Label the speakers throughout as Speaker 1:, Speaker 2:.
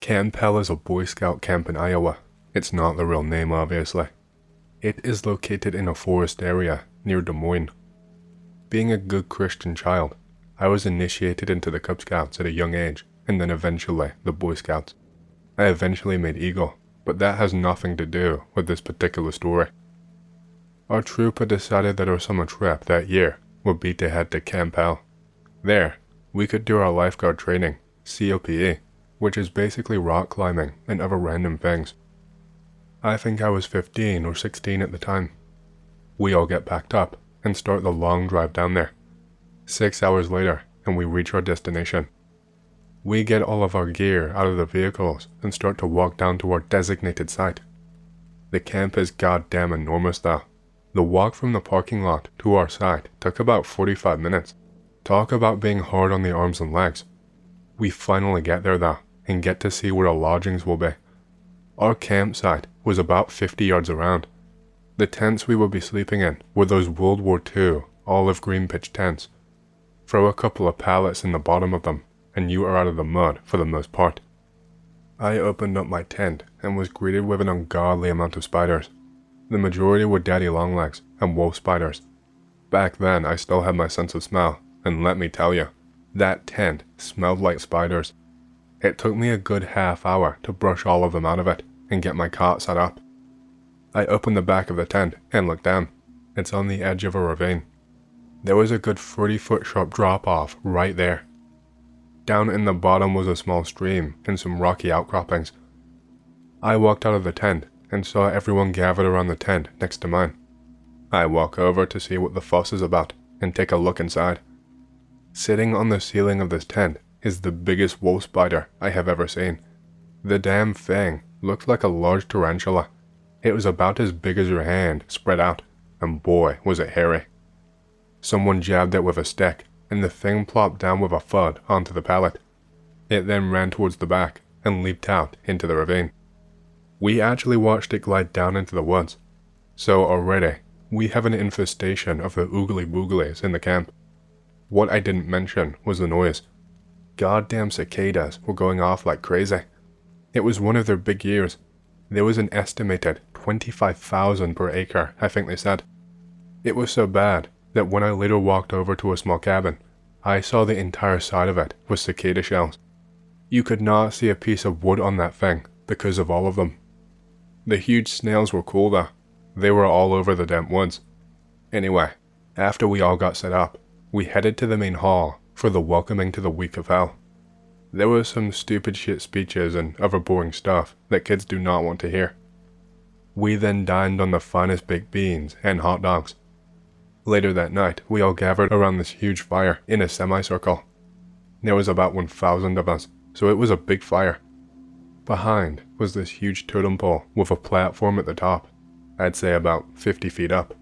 Speaker 1: Camp Hell is a Boy Scout camp in Iowa. It's not the real name, obviously. It is located in a forest area near Des Moines. Being a good Christian child, I was initiated into the Cub Scouts at a young age, and then eventually the Boy Scouts. I eventually made Eagle, but that has nothing to do with this particular story. Our troop had decided that our summer trip that year would be to head to Camp Hell. There, we could do our lifeguard training, COPE, which is basically rock climbing and other random things. I think I was 15 or 16 at the time. We all get packed up and start the long drive down there. 6 hours later, and we reach our destination. We get all of our gear out of the vehicles and start to walk down to our designated site. The camp is goddamn enormous though. The walk from the parking lot to our site took about 45 minutes. Talk about being hard on the arms and legs. We finally get there though, and get to see where our lodgings will be. Our campsite was about 50 yards around. The tents we would be sleeping in were those World War II olive green pitch tents. Throw a couple of pallets in the bottom of them, and you are out of the mud for the most part. I opened up my tent and was greeted with an ungodly amount of spiders. The majority were daddy longlegs and wolf spiders. Back then I still had my sense of smell, and let me tell you, that tent smelled like spiders. It took me a good half hour to brush all of them out of it and get my cot set up. I opened the back of the tent and looked down. It's on the edge of a ravine. There was a good 30-foot sharp drop-off right there. Down in the bottom was a small stream and some rocky outcroppings. I walked out of the tent and saw everyone gathered around the tent next to mine. I walk over to see what the fuss is about and take a look inside. Sitting on the ceiling of this tent is the biggest wolf spider I have ever seen. The damn thing looked like a large tarantula. It was about as big as your hand spread out, and boy was it hairy. Someone jabbed it with a stick, and the thing plopped down with a thud onto the pallet. It then ran towards the back and leaped out into the ravine. We actually watched it glide down into the woods. So already, we have an infestation of the oogly booglies in the camp. What I didn't mention was the noise. Goddamn cicadas were going off like crazy. It was one of their big years. There was an estimated 25,000 per acre, I think they said. It was so bad that when I later walked over to a small cabin, I saw the entire side of it was cicada shells. You could not see a piece of wood on that thing because of all of them. The huge snails were cool though. They were all over the damp woods. Anyway, after we all got set up, we headed to the main hall for the welcoming to the week of hell. There were some stupid shit speeches and other boring stuff that kids do not want to hear. We then dined on the finest baked beans and hot dogs. Later that night, we all gathered around this huge fire in a semicircle. There was about 1,000 of us, so it was a big fire. Behind was this huge totem pole with a platform at the top, I'd say about 50 feet up.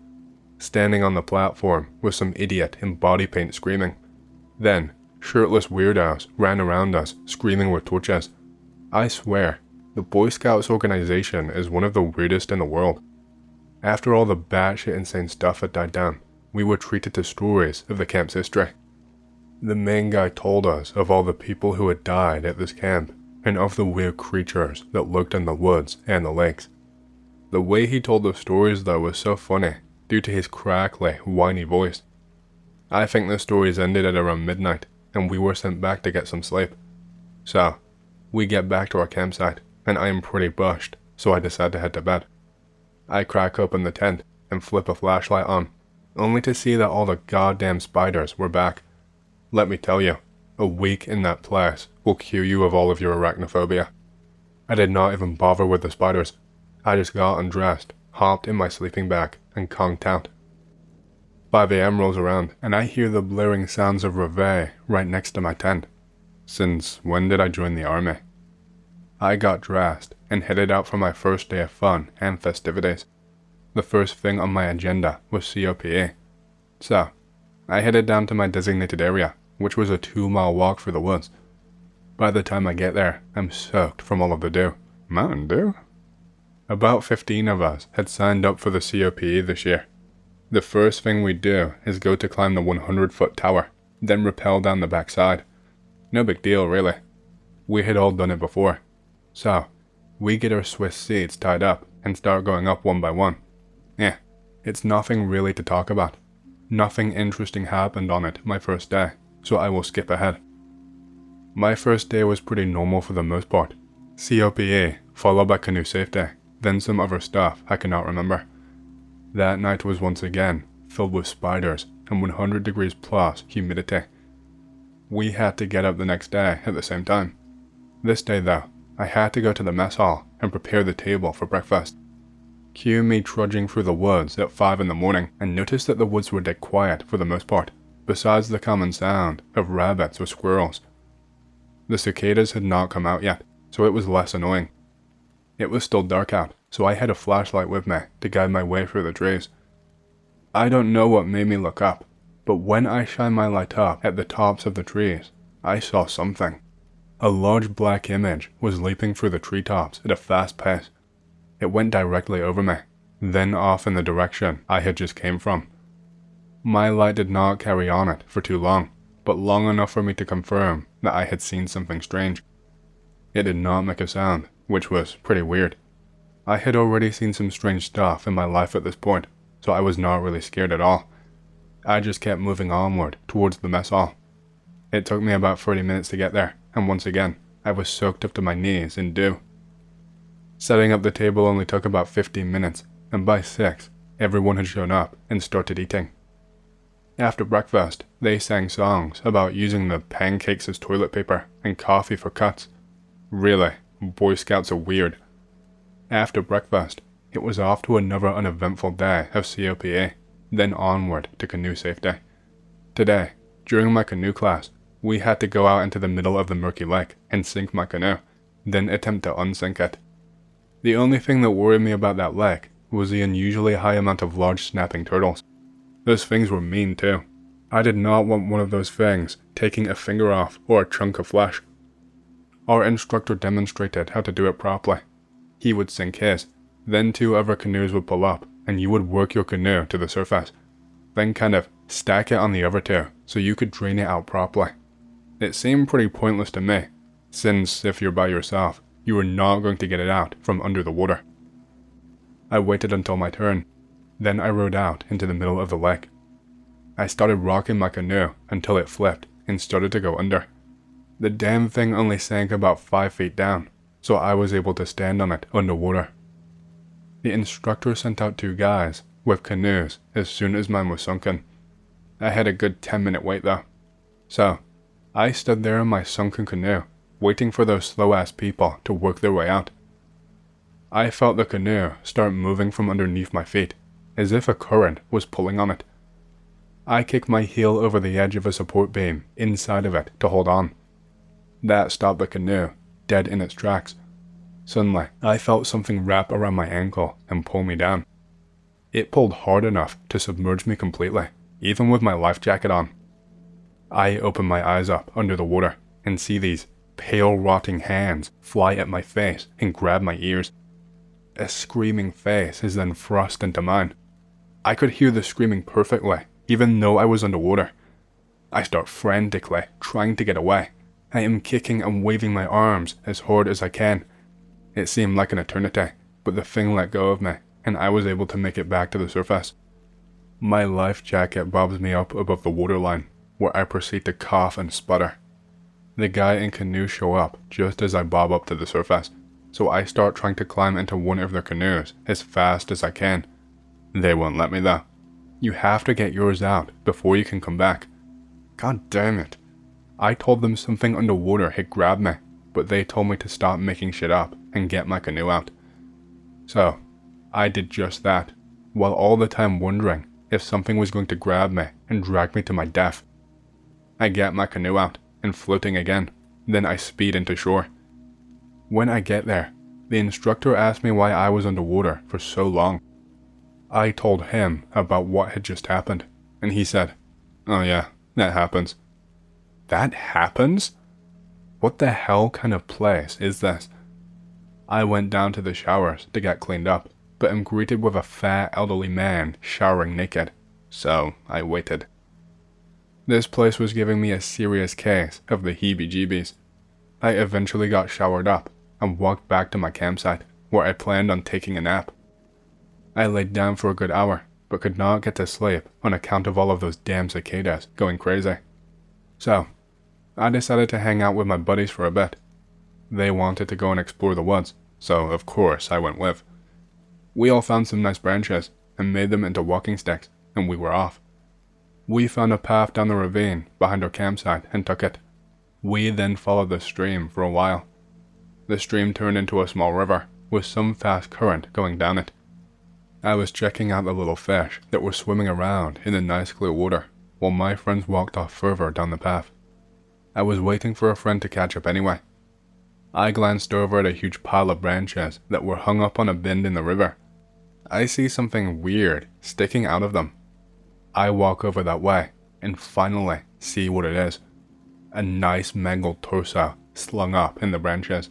Speaker 1: Standing on the platform was some idiot in body paint screaming. Then, shirtless weirdos ran around us screaming with torches. I swear, the Boy Scouts organization is one of the weirdest in the world. After all the batshit insane stuff had died down, we were treated to stories of the camp's history. The main guy told us of all the people who had died at this camp, and of the weird creatures that lurked in the woods and the lakes. The way he told the stories though was so funny, due to his crackly, whiny voice. I think the stories ended at around midnight, and we were sent back to get some sleep. So, we get back to our campsite, and I am pretty bushed, so I decide to head to bed. I crack open the tent and flip a flashlight on, only to see that all the goddamn spiders were back. Let me tell you, a week in that place will cure you of all of your arachnophobia. I did not even bother with the spiders. I just got undressed, hopped in my sleeping bag, and conked out. 5 a.m. rolls around, and I hear the blaring sounds of reveille right next to my tent. Since when did I join the army? I got dressed and headed out for my first day of fun and festivities. The first thing on my agenda was COPE. So, I headed down to my designated area, which was a 2-mile walk through the woods. By the time I get there, I'm soaked from all of the dew. Mountain Dew? About 15 of us had signed up for the COPE this year. The first thing we do is go to climb the 100-foot tower, then rappel down the backside. No big deal, really. We had all done it before. So, we get our Swiss seats tied up and start going up one by one. It's nothing really to talk about. Nothing interesting happened on it my first day, so I will skip ahead. My first day was pretty normal for the most part. COPA, followed by canoe safety, then some other stuff I cannot remember. That night was once again filled with spiders and 100 degrees plus humidity. We had to get up the next day at the same time. This day though, I had to go to the mess hall and prepare the table for breakfast. Cue me trudging through the woods at 5 in the morning and notice that the woods were dead quiet for the most part, besides the common sound of rabbits or squirrels. The cicadas had not come out yet, so it was less annoying. It was still dark out, so I had a flashlight with me to guide my way through the trees. I don't know what made me look up, but when I shined my light up at the tops of the trees, I saw something. A large black image was leaping through the treetops at a fast pace. It went directly over me, then off in the direction I had just came from. My light did not carry on it for too long, but long enough for me to confirm that I had seen something strange. It did not make a sound, which was pretty weird. I had already seen some strange stuff in my life at this point, so I was not really scared at all. I just kept moving onward towards the mess hall. It took me about 30 minutes to get there, and once again, I was soaked up to my knees in dew. Setting up the table only took about 15 minutes, and by 6, everyone had shown up and started eating. After breakfast, they sang songs about using the pancakes as toilet paper and coffee for cuts. Really, Boy Scouts are weird. After breakfast, it was off to another uneventful day of COPA, then onward to canoe safety. Today, during my canoe class, we had to go out into the middle of the murky lake and sink my canoe, then attempt to unsink it. The only thing that worried me about that lake was the unusually high amount of large snapping turtles. Those things were mean too. I did not want one of those things taking a finger off or a chunk of flesh. Our instructor demonstrated how to do it properly. He would sink his, then 2 other canoes would pull up and you would work your canoe to the surface, then kind of stack it on the other 2 so you could drain it out properly. It seemed pretty pointless to me, since if you're by yourself, you were not going to get it out from under the water. I waited until my turn, then I rowed out into the middle of the lake. I started rocking my canoe until it flipped and started to go under. The damn thing only sank about 5 feet down, so I was able to stand on it underwater. The instructor sent out 2 guys with canoes as soon as mine was sunken. I had a good 10-minute wait though. So, I stood there in my sunken canoe, waiting for those slow-ass people to work their way out. I felt the canoe start moving from underneath my feet, as if a current was pulling on it. I kicked my heel over the edge of a support beam inside of it to hold on. That stopped the canoe, dead in its tracks. Suddenly, I felt something wrap around my ankle and pull me down. It pulled hard enough to submerge me completely, even with my life jacket on. I opened my eyes up under the water and see these pale rotting hands fly at my face and grab my ears. A screaming face is then thrust into mine. I could hear the screaming perfectly, even though I was underwater. I start frantically trying to get away. I am kicking and waving my arms as hard as I can. It seemed like an eternity, but the thing let go of me, and I was able to make it back to the surface. My life jacket bobs me up above the waterline, where I proceed to cough and sputter. The guy and canoe show up just as I bob up to the surface, so I start trying to climb into one of their canoes as fast as I can. They won't let me though. You have to get yours out before you can come back. God damn it. I told them something underwater had grabbed me, but they told me to stop making shit up and get my canoe out. So, I did just that, while all the time wondering if something was going to grab me and drag me to my death. I get my canoe out and floating again, then I speed into shore. When I get there, the instructor asked me why I was underwater for so long. I told him about what had just happened, and he said, "Oh yeah, that happens." That happens? What the hell kind of place is this? I went down to the showers to get cleaned up, but am greeted with a fat elderly man showering naked, so I waited. This place was giving me a serious case of the heebie-jeebies. I eventually got showered up, and walked back to my campsite, where I planned on taking a nap. I laid down for a good hour, but could not get to sleep on account of all of those damn cicadas going crazy. So, I decided to hang out with my buddies for a bit. They wanted to go and explore the woods, so of course I went with. We all found some nice branches and made them into walking sticks, and we were off. We found a path down the ravine behind our campsite and took it. We then followed the stream for a while. The stream turned into a small river with some fast current going down it. I was checking out the little fish that were swimming around in the nice clear water while my friends walked off further down the path. I was waiting for a friend to catch up anyway. I glanced over at a huge pile of branches that were hung up on a bend in the river. I see something weird sticking out of them. I walk over that way and finally see what it is. A nice mangled torso slung up in the branches.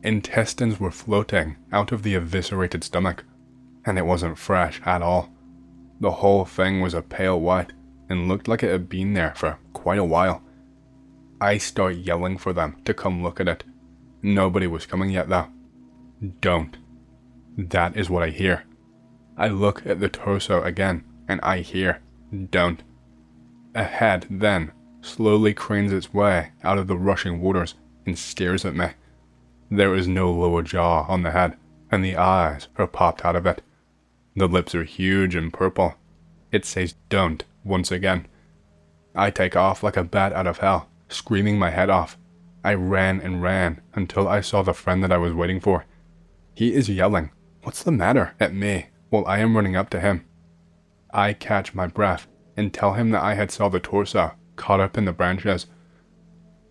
Speaker 1: Intestines were floating out of the eviscerated stomach, and it wasn't fresh at all. The whole thing was a pale white and looked like it had been there for quite a while. I start yelling for them to come look at it. Nobody was coming yet though. Don't. That is what I hear. I look at the torso again and I hear, don't. A head then slowly cranes its way out of the rushing waters and stares at me. There is no lower jaw on the head, and the eyes are popped out of it. The lips are huge and purple. It says don't once again. I take off like a bat out of hell, screaming my head off. I ran and ran until I saw the friend that I was waiting for. He is yelling, "What's the matter?" at me while I am running up to him. I catch my breath and tell him that I had saw the torso caught up in the branches.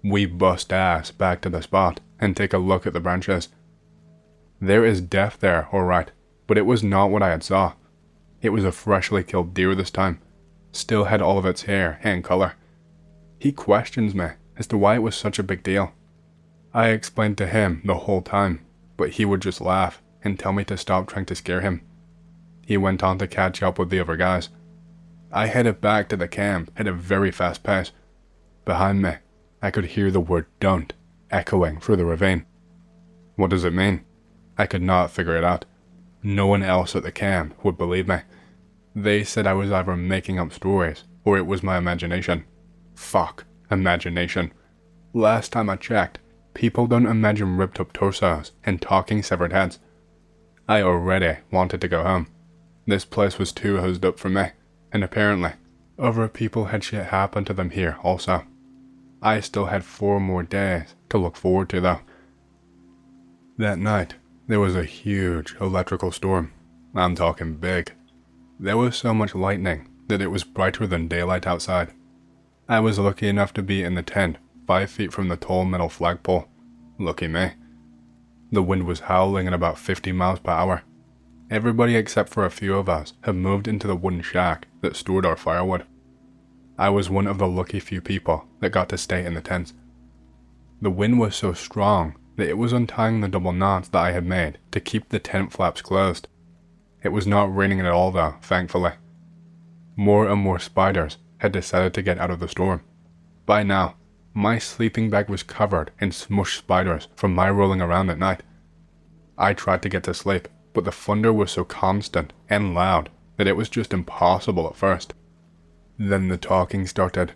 Speaker 1: We bust ass back to the spot and take a look at the branches. There is death there, alright, but it was not what I had saw. It was a freshly killed deer this time, still had all of its hair and color. He questions me as to why it was such a big deal. I explained to him the whole time, but he would just laugh and tell me to stop trying to scare him. He went on to catch up with the other guys. I headed back to the camp at a very fast pace. Behind me, I could hear the word don't echoing through the ravine. What does it mean? I could not figure it out. No one else at the camp would believe me. They said I was either making up stories or it was my imagination. Fuck, imagination. Last time I checked, people don't imagine ripped up torsos and talking severed heads. I already wanted to go home. This place was too hosed up for me, and apparently, other people had shit happen to them here also. I still had 4 more days to look forward to though. That night, there was a huge electrical storm. I'm talking big. There was so much lightning that it was brighter than daylight outside. I was lucky enough to be in the tent 5 feet from the tall metal flagpole. Lucky me. The wind was howling at about 50 miles per hour. Everybody except for a few of us had moved into the wooden shack that stored our firewood. I was one of the lucky few people that got to stay in the tents. The wind was so strong that it was untying the double knots that I had made to keep the tent flaps closed. It was not raining at all though, thankfully. More and more spiders had decided to get out of the storm. By now, my sleeping bag was covered in smushed spiders from my rolling around at night. I tried to get to sleep, but the thunder was so constant and loud that it was just impossible at first. Then the talking started.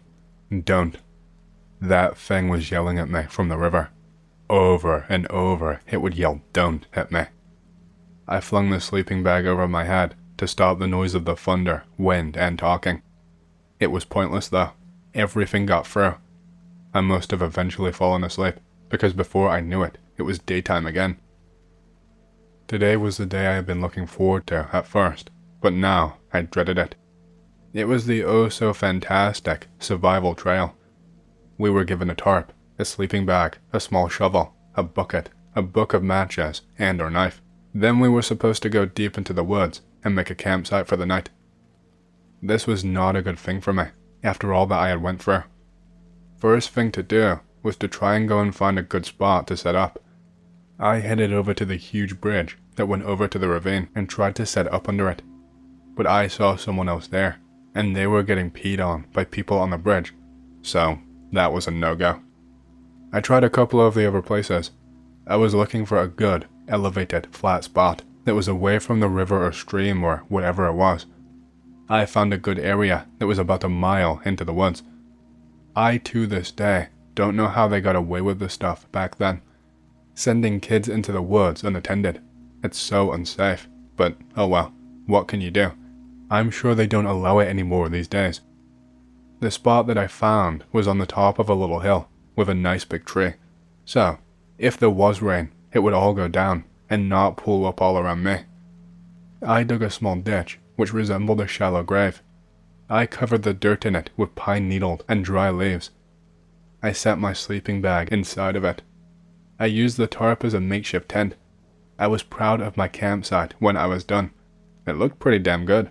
Speaker 1: Don't. That thing was yelling at me from the river. Over and over it would yell don't at me. I flung the sleeping bag over my head to stop the noise of the thunder, wind, and talking. It was pointless though. Everything got through. I must have eventually fallen asleep, because before I knew it, it was daytime again. Today was the day I had been looking forward to at first, but now I dreaded it. It was the oh-so-fantastic survival trail. We were given a tarp, a sleeping bag, a small shovel, a bucket, a book of matches, and our knife. Then we were supposed to go deep into the woods and make a campsite for the night. This was not a good thing for me, after all that I had went through. First thing to do was to try and go and find a good spot to set up. I headed over to the huge bridge that went over to the ravine and tried to set up under it. But I saw someone else there, and they were getting peed on by people on the bridge, so that was a no-go. I tried a couple of the other places. I was looking for a good, elevated, flat spot that was away from the river or stream or whatever it was. I found a good area that was about a mile into the woods. I, to this day, don't know how they got away with this stuff back then. Sending kids into the woods unattended. It's so unsafe, but oh well, what can you do? I'm sure they don't allow it anymore these days. The spot that I found was on the top of a little hill with a nice big tree. So, if there was rain, it would all go down and not pool up all around me. I dug a small ditch which resembled a shallow grave. I covered the dirt in it with pine needles and dry leaves. I set my sleeping bag inside of it. I used the tarp as a makeshift tent. I was proud of my campsite when I was done. It looked pretty damn good.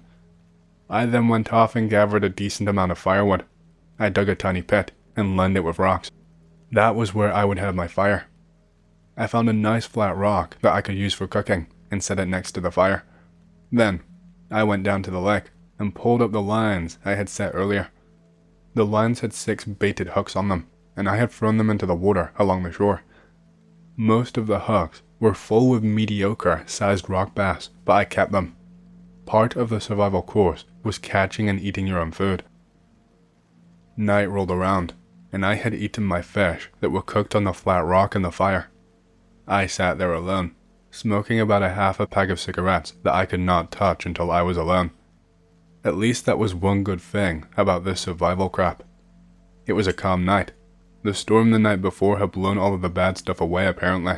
Speaker 1: I then went off and gathered a decent amount of firewood. I dug a tiny pit and lined it with rocks. That was where I would have my fire. I found a nice flat rock that I could use for cooking and set it next to the fire. Then, I went down to the lake and pulled up the lines I had set earlier. The lines had 6 baited hooks on them, and I had thrown them into the water along the shore. Most of the hooks were full with mediocre-sized rock bass, but I kept them. Part of the survival course was catching and eating your own food. Night rolled around, and I had eaten my fish that were cooked on the flat rock in the fire. I sat there alone, smoking about a half a pack of cigarettes that I could not touch until I was alone. At least that was one good thing about this survival crap. It was a calm night. The storm the night before had blown all of the bad stuff away apparently.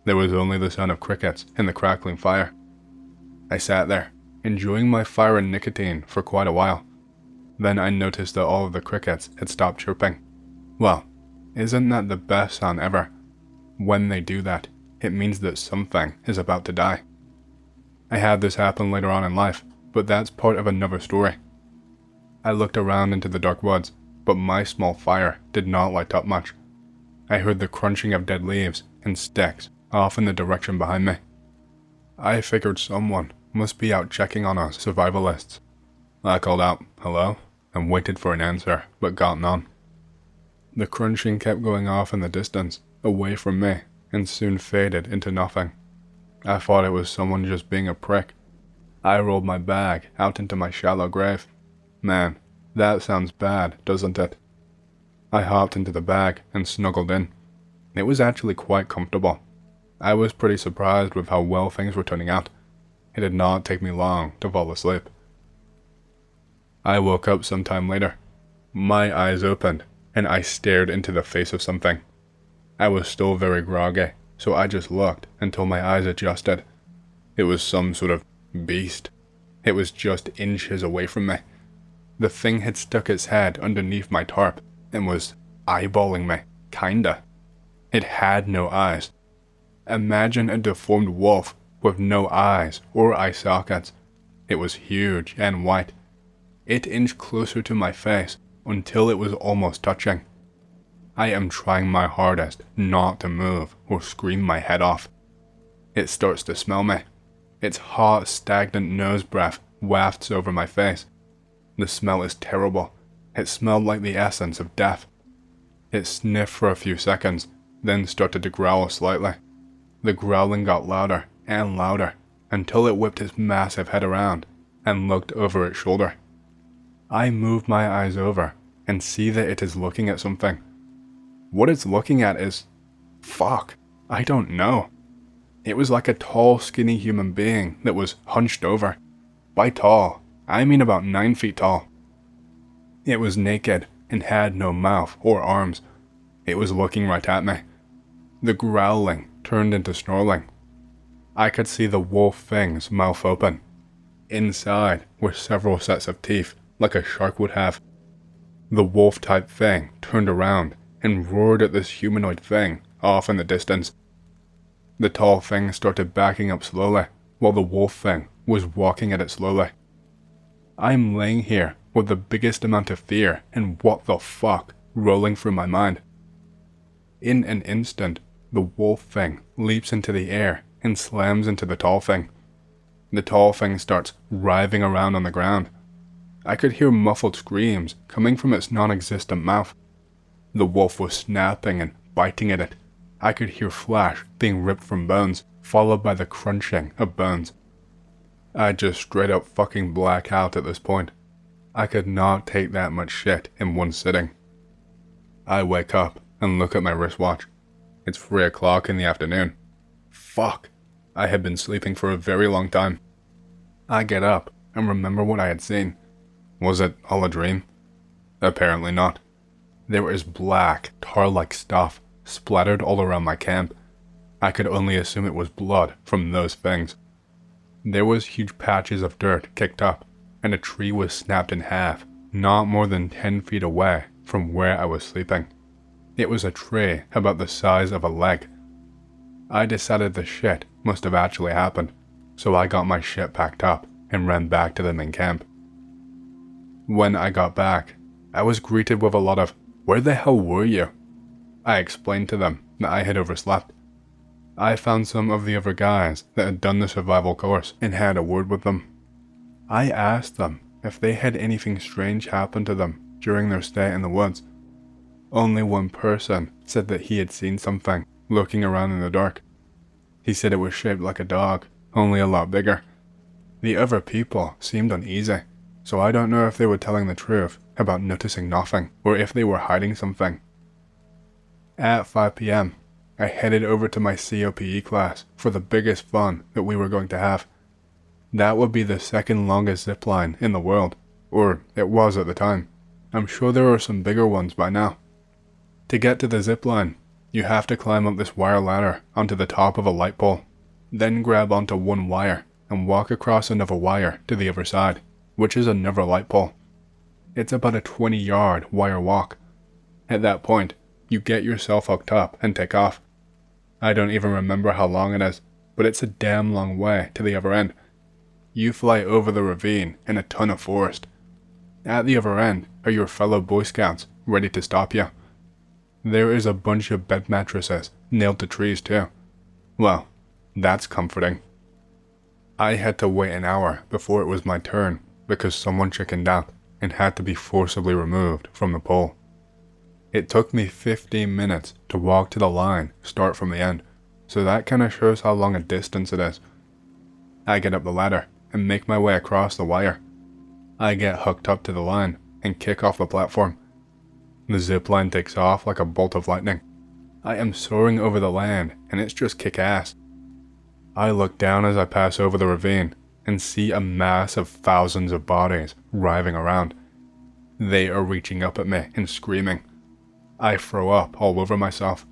Speaker 1: There was only the sound of crickets and the crackling fire. I sat there, enjoying my fire and nicotine for quite a while. Then I noticed that all of the crickets had stopped chirping. Well, isn't that the best sound ever? When they do that, it means that something is about to die. I had this happen later on in life, but that's part of another story. I looked around into the dark woods, but my small fire did not light up much. I heard the crunching of dead leaves and sticks off in the direction behind me. I figured someone must be out checking on us survivalists. I called out, "Hello?" and waited for an answer, but got none. The crunching kept going off in the distance, away from me, and soon faded into nothing. I thought it was someone just being a prick. I rolled my bag out into my shallow grave. Man, that sounds bad, doesn't it? I hopped into the bag and snuggled in. It was actually quite comfortable. I was pretty surprised with how well things were turning out. It did not take me long to fall asleep. I woke up some time later. My eyes opened, and I stared into the face of something. I was still very groggy, so I just looked until my eyes adjusted. It was some sort of beast. It was just inches away from me. The thing had stuck its head underneath my tarp and was eyeballing me, kinda. It had no eyes. Imagine a deformed wolf with no eyes or eye sockets. It was huge and white. It inched closer to my face until it was almost touching. I am trying my hardest not to move or scream my head off. It starts to smell me. Its hot, stagnant nose breath wafts over my face. The smell is terrible. It smelled like the essence of death. It sniffed for a few seconds, then started to growl slightly. The growling got louder and louder until it whipped its massive head around and looked over its shoulder. I move my eyes over and see that it is looking at something. What it's looking at is... fuck, I don't know. It was like a tall, skinny human being that was hunched over. By tall, I mean about 9 feet tall. It was naked and had no mouth or arms. It was looking right at me. The growling turned into snarling. I could see the wolf thing's mouth open. Inside were several sets of teeth, like a shark would have. The wolf-type thing turned around and roared at this humanoid thing off in the distance. The tall thing started backing up slowly, while the wolf thing was walking at it slowly. I'm laying here with the biggest amount of fear and what the fuck rolling through my mind. In an instant, the wolf thing leaps into the air and slams into the tall thing. The tall thing starts writhing around on the ground. I could hear muffled screams coming from its non-existent mouth. The wolf was snapping and biting at it. I could hear flesh being ripped from bones, followed by the crunching of bones. I just straight up fucking black out at this point. I could not take that much shit in one sitting. I wake up and look at my wristwatch. It's 3 o'clock in the afternoon. Fuck. I had been sleeping for a very long time. I get up and remember what I had seen. Was it all a dream? Apparently not. There is black, tar-like stuff splattered all around my camp. I could only assume it was blood from those things. There was huge patches of dirt kicked up, and a tree was snapped in half, not more than 10 feet away from where I was sleeping. It was a tree about the size of a leg. I decided the shit must have actually happened, so I got my shit packed up and ran back to the main camp. When I got back, I was greeted with a lot of, "Where the hell were you?" I explained to them that I had overslept. I found some of the other guys that had done the survival course and had a word with them. I asked them if they had anything strange happen to them during their stay in the woods. Only one person said that he had seen something looking around in the dark. He said it was shaped like a dog, only a lot bigger. The other people seemed uneasy, so I don't know if they were telling the truth about noticing nothing or if they were hiding something. At 5 p.m., I headed over to my COPE class for the biggest fun that we were going to have. That would be the second longest zipline in the world, or it was at the time. I'm sure there are some bigger ones by now. To get to the zipline, you have to climb up this wire ladder onto the top of a light pole, then grab onto one wire and walk across another wire to the other side, which is another light pole. It's about a 20-yard wire walk. At that point, you get yourself hooked up and take off. I don't even remember how long it is, but it's a damn long way to the other end. You fly over the ravine in a ton of forest. At the other end are your fellow Boy Scouts ready to stop you. There is a bunch of bed mattresses nailed to trees too. Well, that's comforting. I had to wait an hour before it was my turn because someone chickened out and had to be forcibly removed from the pole. It took me 15 minutes to walk to the line, start from the end, so that kinda shows how long a distance it is. I get up the ladder and make my way across the wire. I get hooked up to the line and kick off the platform. The zip line takes off like a bolt of lightning. I am soaring over the land and it's just kick-ass. I look down as I pass over the ravine and see a mass of thousands of bodies writhing around. They are reaching up at me and screaming. I throw up all over myself.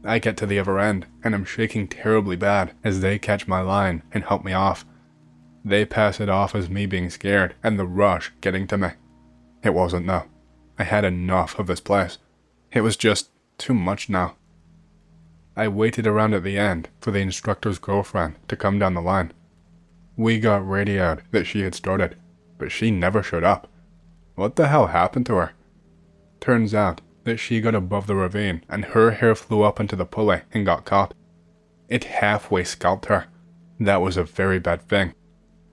Speaker 1: I get to the other end and am shaking terribly bad as they catch my line and help me off. They pass it off as me being scared and the rush getting to me. It wasn't though. I had enough of this place. It was just too much now. I waited around at the end for the instructor's girlfriend to come down the line. We got radioed that she had started, but she never showed up. What the hell happened to her? Turns out that she got above the ravine and her hair flew up into the pulley and got caught. It halfway scalped her. That was a very bad thing.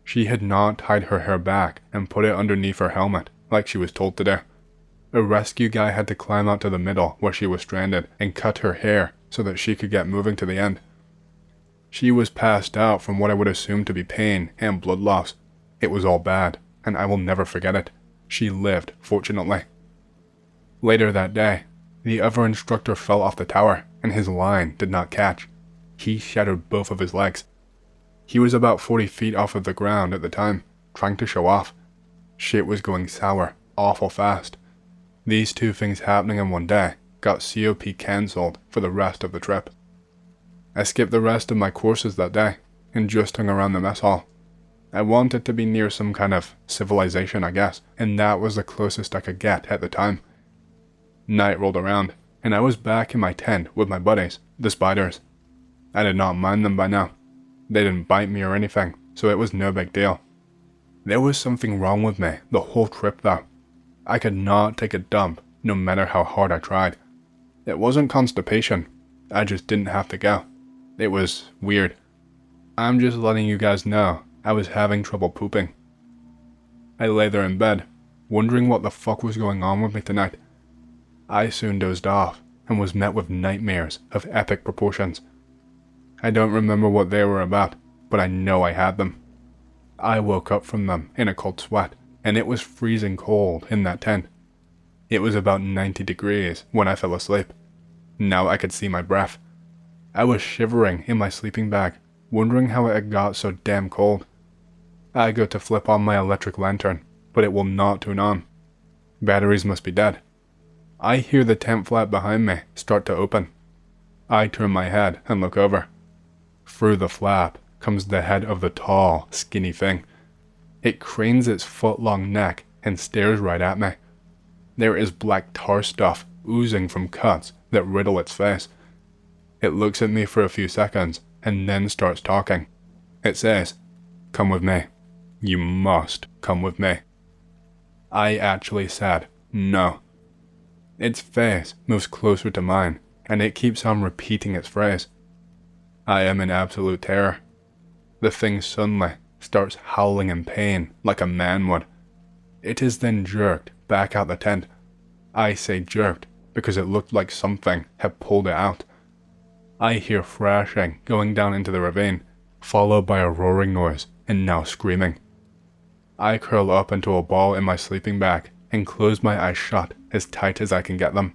Speaker 1: She had not tied her hair back and put it underneath her helmet like she was told to do. A rescue guy had to climb out to the middle where she was stranded and cut her hair so that she could get moving to the end. She was passed out from what I would assume to be pain and blood loss. It was all bad, and I will never forget it. She lived, fortunately. Later that day, the other instructor fell off the tower, and his line did not catch. He shattered both of his legs. He was about 40 feet off of the ground at the time, trying to show off. Shit was going sour, awful fast. These two things happening in one day got COP cancelled for the rest of the trip. I skipped the rest of my courses that day, and just hung around the mess hall. I wanted to be near some kind of civilization, I guess, and that was the closest I could get at the time. Night rolled around, and I was back in my tent with my buddies, the spiders. I did not mind them by now. They didn't bite me or anything, so it was no big deal. There was something wrong with me the whole trip though. I could not take a dump, no matter how hard I tried. It wasn't constipation, I just didn't have to go. It was weird. I'm just letting you guys know I was having trouble pooping. I lay there in bed, wondering what the fuck was going on with me tonight. I soon dozed off, and was met with nightmares of epic proportions. I don't remember what they were about, but I know I had them. I woke up from them in a cold sweat, and it was freezing cold in that tent. It was about 90 degrees when I fell asleep. Now I could see my breath. I was shivering in my sleeping bag, wondering how it had got so damn cold. I go to flip on my electric lantern, but it will not turn on. Batteries must be dead. I hear the tent flap behind me start to open. I turn my head and look over. Through the flap comes the head of the tall, skinny thing. It cranes its foot-long neck and stares right at me. There is black tar stuff oozing from cuts that riddle its face. It looks at me for a few seconds and then starts talking. It says, "Come with me. You must come with me." I actually said, "No." Its face moves closer to mine, and it keeps on repeating its phrase. I am in absolute terror. The thing suddenly starts howling in pain like a man would. It is then jerked back out the tent. I say jerked because it looked like something had pulled it out. I hear thrashing going down into the ravine, followed by a roaring noise and now screaming. I curl up into a ball in my sleeping bag and close my eyes shut as tight as I can get them.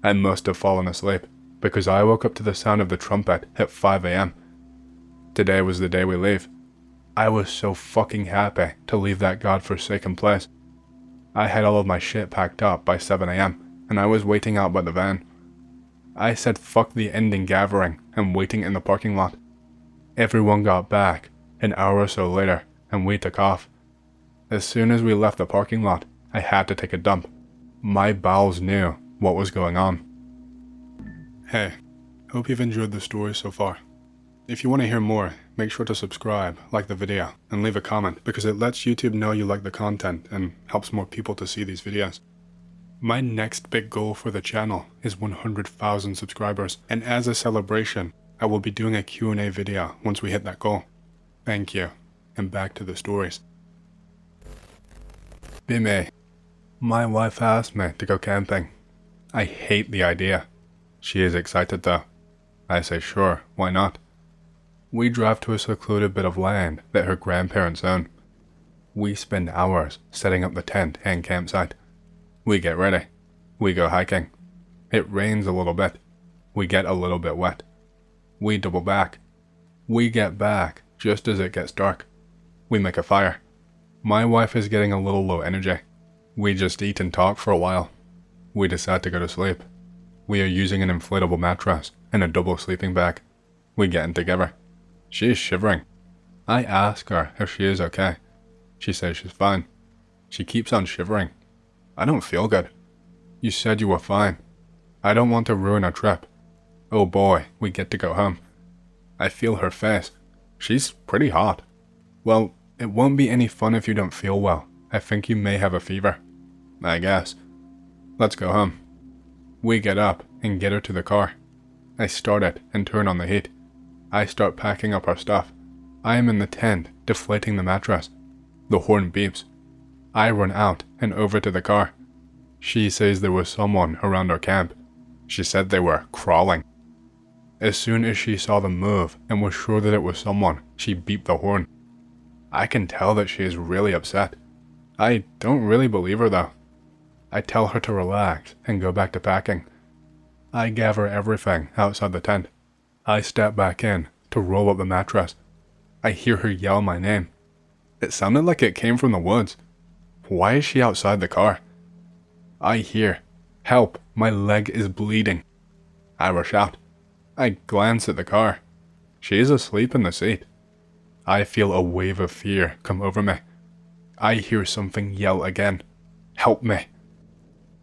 Speaker 1: I must have fallen asleep because I woke up to the sound of the trumpet at 5 a.m. Today was the day we leave. I was so fucking happy to leave that godforsaken place. I had all of my shit packed up by 7 a.m. and I was waiting out by the van. I said fuck the ending gathering and waiting in the parking lot. Everyone got back an hour or so later and we took off. As soon as we left the parking lot, I had to take a dump. My bowels knew what was going on. Hey, hope you've enjoyed the story so far. If you want to hear more, make sure to subscribe, like the video, and leave a comment because it lets YouTube know you like the content and helps more people to see these videos. My next big goal for the channel is 100,000 subscribers, and as a celebration, I will be doing a Q&A video once we hit that goal. Thank you, and back to the stories. Bime. My wife asked me to go camping. I hate the idea. She is excited though. I say sure, why not? We drive to a secluded bit of land that her grandparents own. We spend hours setting up the tent and campsite. We get ready. We go hiking. It rains a little bit. We get a little bit wet. We double back. We get back just as it gets dark. We make a fire. My wife is getting a little low energy. We just eat and talk for a while. We decide to go to sleep. We are using an inflatable mattress and a double sleeping bag. We get in together. She is shivering. I ask her if she is okay. She says she's fine. She keeps on shivering. I don't feel good. You said you were fine. I don't want to ruin our trip. Oh boy, we get to go home. I feel her face. She's pretty hot. Well, it won't be any fun if you don't feel well. I think you may have a fever. I guess. Let's go home. We get up and get her to the car. I start it and turn on the heat. I start packing up our stuff. I am in the tent, deflating the mattress. The horn beeps. I run out and over to the car. She says there was someone around our camp. She said they were crawling. As soon as she saw them move and was sure that it was someone, she beeped the horn. I can tell that she is really upset. I don't really believe her though. I tell her to relax and go back to packing. I gather everything outside the tent. I step back in to roll up the mattress. I hear her yell my name. It sounded like it came from the woods. Why is she outside the car? I hear, "Help, my leg is bleeding." I rush out. I glance at the car. She is asleep in the seat. I feel a wave of fear come over me. I hear something yell again. "Help me."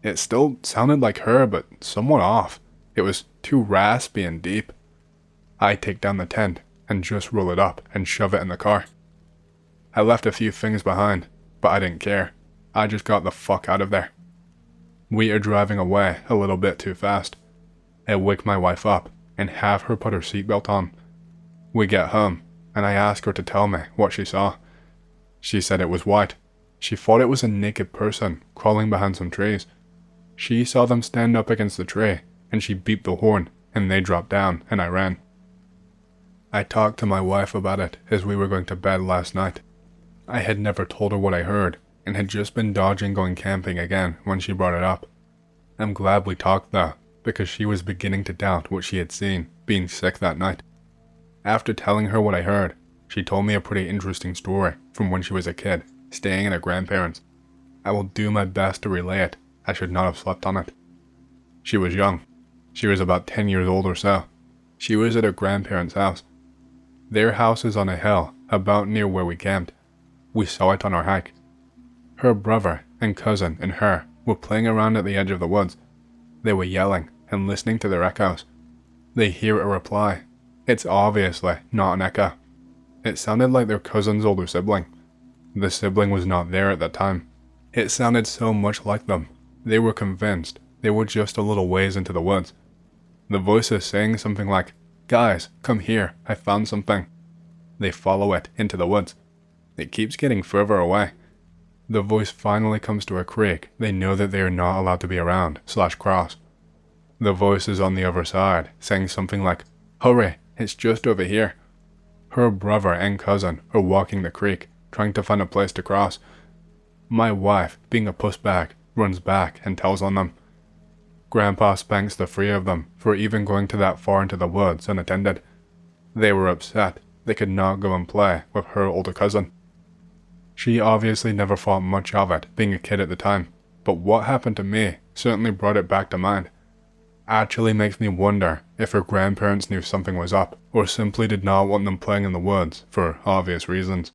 Speaker 1: It still sounded like her, but somewhat off. It was too raspy and deep. I take down the tent and just roll it up and shove it in the car. I left a few things behind, but I didn't care. I just got the fuck out of there. We are driving away a little bit too fast. I wake my wife up and have her put her seatbelt on. We get home, and I ask her to tell me what she saw. She said it was white. She thought it was a naked person crawling behind some trees. She saw them stand up against the tree, and she beeped the horn, and they dropped down, and I ran. I talked to my wife about it as we were going to bed last night. I had never told her what I heard, and had just been dodging going camping again when she brought it up. I'm glad we talked though, because she was beginning to doubt what she had seen, being sick that night. After telling her what I heard, she told me a pretty interesting story from when she was a kid, staying at her grandparents'. I will do my best to relay it. I should not have slept on it. She was young. She was about 10 years old or so. She was at her grandparents' house. Their house is on a hill, about near where we camped. We saw it on our hike. Her brother and cousin and her were playing around at the edge of the woods. They were yelling and listening to their echoes. They hear a reply. It's obviously not an echo. It sounded like their cousin's older sibling. The sibling was not there at that time. It sounded so much like them. They were convinced they were just a little ways into the woods. The voice is saying something like, "Guys, come here, I found something." They follow it into the woods. It keeps getting further away. The voice finally comes to a creek they know that they are not allowed to be around/cross. The voice is on the other side, saying something like, "Hurry, it's just over here." Her brother and cousin are walking the creek, trying to find a place to cross. My wife, being a pussbag, runs back and tells on them. Grandpa spanks the three of them for even going to that far into the woods unattended. They were upset they could not go and play with her older cousin. She obviously never thought much of it, being a kid at the time, but what happened to me certainly brought it back to mind. Actually makes me wonder if her grandparents knew something was up, or simply did not want them playing in the woods for obvious reasons.